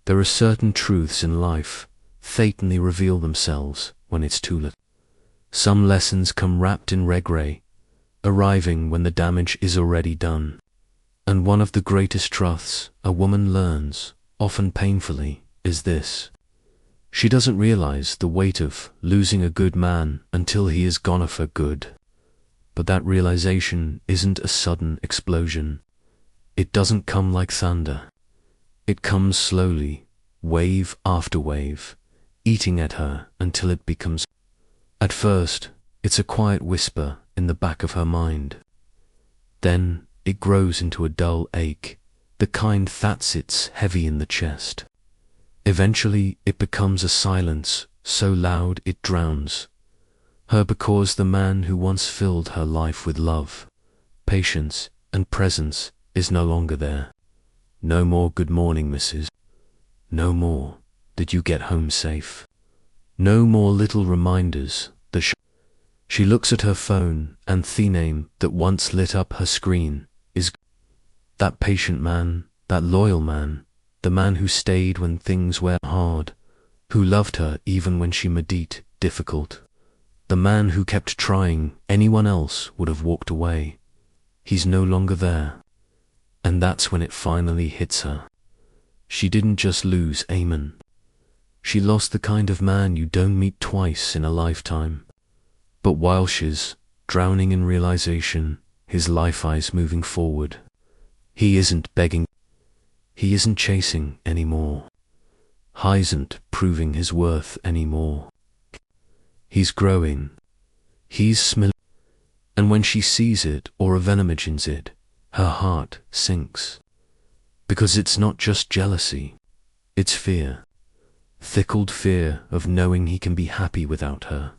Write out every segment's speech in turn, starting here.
There are certain truths in life fatally reveal themselves when it's too late. Some lessons come wrapped in regret, arriving when the damage is already done. And one of the greatest truths a woman learns, often painfully, is this. She doesn't realize the weight of losing a good man until he is gone for good. But that realization isn't a sudden explosion. It doesn't come like thunder. It comes slowly, wave after wave, eating at her until it becomes. At first, it's a quiet whisper in the back of her mind. Then it grows into a dull ache, the kind that sits heavy in the chest. Eventually, it becomes a silence so loud it drowns her because the man who once filled her life with love, patience, and presence is no longer there. No more good morning, Mrs. No more, did you get home safe? No more little reminders that she looks at her phone and the name that once lit up her screen is that patient man, that loyal man, the man who stayed when things were hard, who loved her even when she made it difficult. The man who kept trying, anyone else would have walked away. He's no longer there. And that's when it finally hits her. She didn't just lose Eamon. She lost the kind of man you don't meet twice in a lifetime. But while she's drowning in realization, his life eyes moving forward. He isn't begging. He isn't chasing anymore. He isn't proving his worth anymore. He's growing. He's smiling. And when she sees it or even imagines it, her heart sinks. Because it's not just jealousy, it's fear. Thickled fear of knowing he can be happy without her.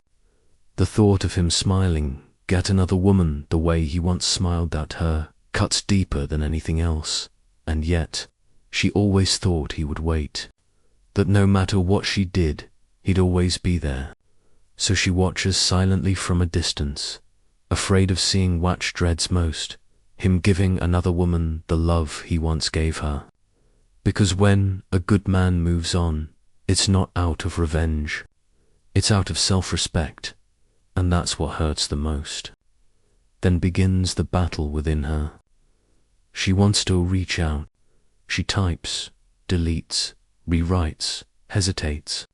The thought of him smiling at another woman the way he once smiled at her cuts deeper than anything else. And yet, she always thought he would wait. That no matter what she did, he'd always be there. So she watches silently from a distance, afraid of seeing what she dreads most, him giving another woman the love he once gave her. Because when a good man moves on, it's not out of revenge. It's out of self-respect, and that's what hurts the most. Then begins the battle within her. She wants to reach out. She types, deletes, rewrites, hesitates.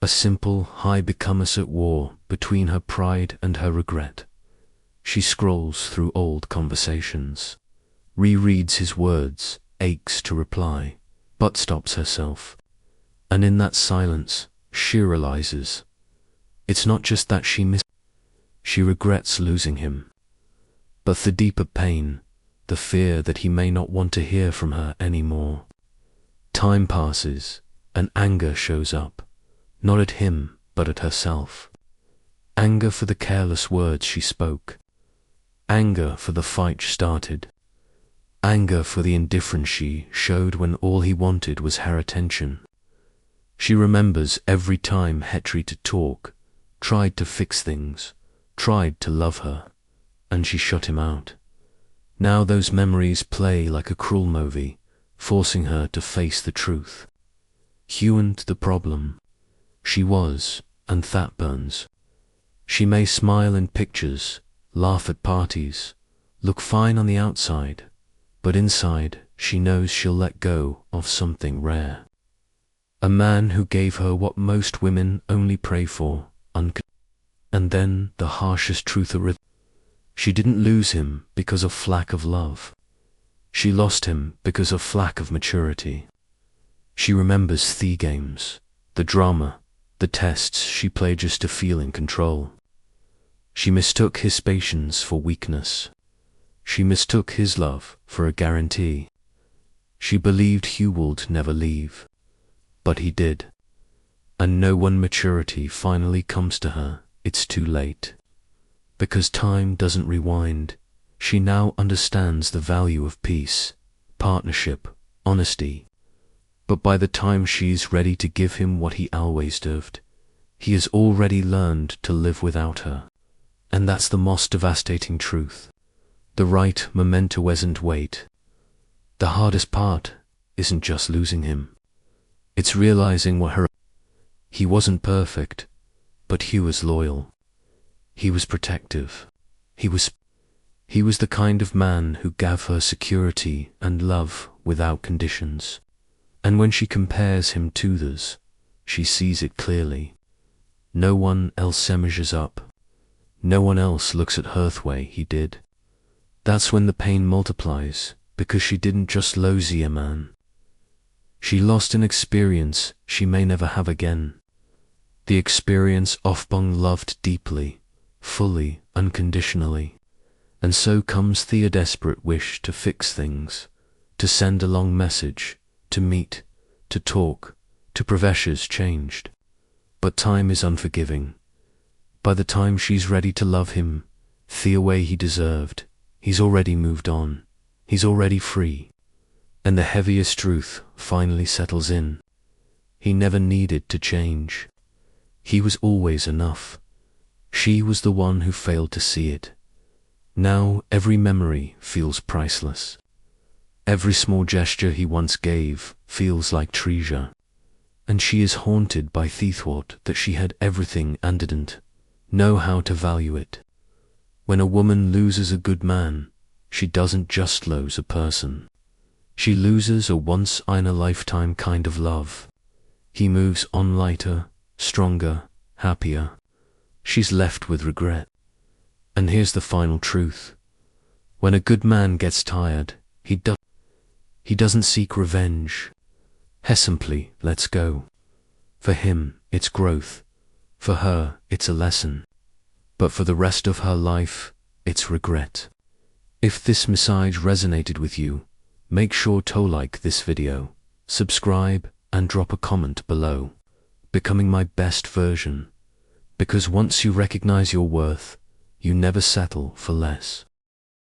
A simple "hi" becomes at war between her pride and her regret. She scrolls through old conversations, rereads his words, aches to reply, but stops herself. And in that silence, she realizes. It's not just that she regrets losing him, but the deeper pain, the fear that he may not want to hear from her anymore. Time passes, and anger shows up. Not at him, but at herself. Anger for the careless words she spoke. Anger for the fight started. Anger for the indifference she showed when all he wanted was her attention. She remembers every time he tried to talk, tried to fix things, tried to love her, and she shut him out. Now those memories play like a cruel movie, forcing her to face the truth. Hugh and the problem. She was, and that burns. She may smile in pictures, laugh at parties, look fine on the outside, but inside she knows she'll let go of something rare. A man who gave her what most women only pray for, and then the harshest truth she didn't lose him because of lack of love. She lost him because of lack of maturity. She remembers the games, the drama, the tests she played just to feel in control. She mistook his patience for weakness. She mistook his love for a guarantee. She believed Hugh would never leave, but he did. And know when maturity finally comes to her, it's too late. Because time doesn't rewind, she now understands the value of peace, partnership, honesty. But by the time she's ready to give him what he always deserved, he has already learned to live without her. And that's the most devastating truth. The right memento isn't wait. The hardest part isn't just losing him. It's realizing what her... He wasn't perfect, but he was loyal. He was protective. He was the kind of man who gave her security and love without conditions. And when she compares him to others, she sees it clearly. No one else measures up. No one else looks at her the way he did. That's when the pain multiplies, because she didn't just lose a man. She lost an experience she may never have again. The experience of being loved deeply, fully, unconditionally. And so comes the desperate wish to fix things, to send a long message, to meet, to talk, to prove she's changed. But time is unforgiving. By the time she's ready to love him the way he deserved, he's already moved on. He's already free. And the heaviest truth finally settles in. He never needed to change. He was always enough. She was the one who failed to see it. Now every memory feels priceless. Every small gesture he once gave feels like treasure. And she is haunted by the thought that she had everything and didn't know how to value it. When a woman loses a good man, she doesn't just lose a person. She loses a once-in-a-lifetime kind of love. He moves on lighter, stronger, happier. She's left with regret. And here's the final truth. When a good man gets tired, he doesn't seek revenge. He simply lets go. For him, it's growth. For her, it's a lesson. But for the rest of her life, it's regret. If this message resonated with you, make sure to like this video, subscribe, and drop a comment below. Becoming my best version. Because once you recognize your worth, you never settle for less.